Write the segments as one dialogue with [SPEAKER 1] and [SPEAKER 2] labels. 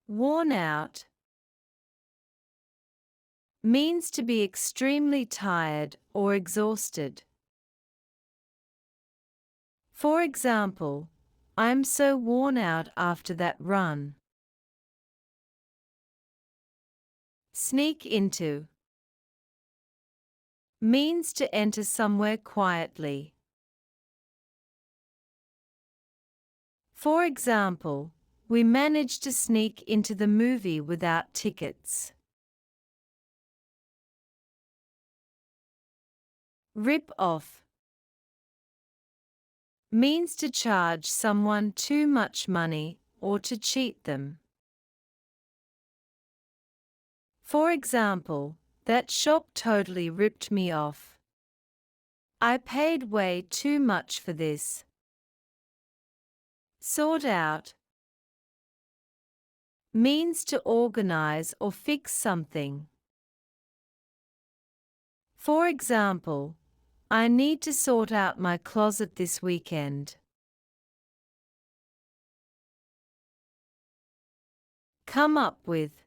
[SPEAKER 1] Worn out means to be extremely tired or exhausted. For example, I'm so worn out after that run. Sneak into means to enter somewhere quietly. For example, we managed to sneak into the movie without tickets. Rip off means to charge someone too much money or to cheat them. For example, that shop totally ripped me off. I paid way too much for this. Sort out means to organize or fix something. For example, I need to sort out my closet this weekend. Come up with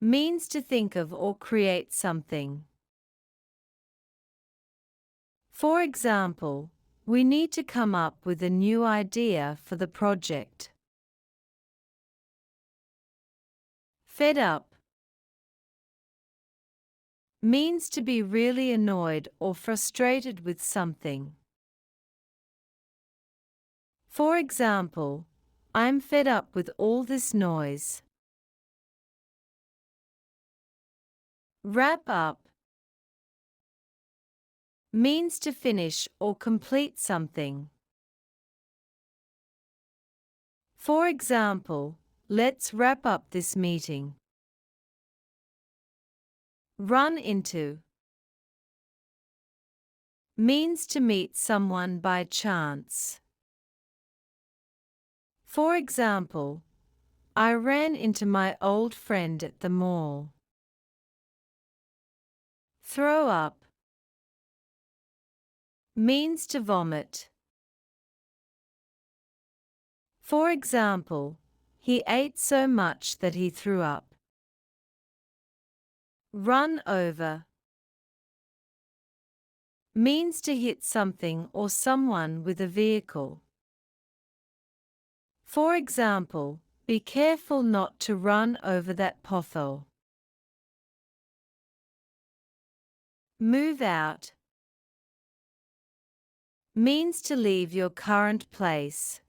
[SPEAKER 1] means to think of or create something. For example, we need to come up with a new idea for the project. Fed up means to be really annoyed or frustrated with something. For example, I'm fed up with all this noise. Wrap up means to finish or complete something. For example, let's wrap up this meeting. Run into means to meet someone by chance. For example, I ran into my old friend at the mall. Throw up means to vomit. For example, he ate so much that he threw up. Run over means to hit something or someone with a vehicle. For example, be careful not to run over that pothole. Move out means to leave your current place.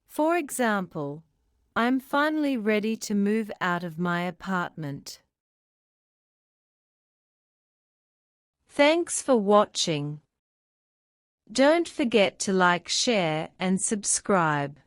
[SPEAKER 1] For example, I'm finally ready to move out of my apartment. Thanks for watching. Don't forget to like, share, and subscribe.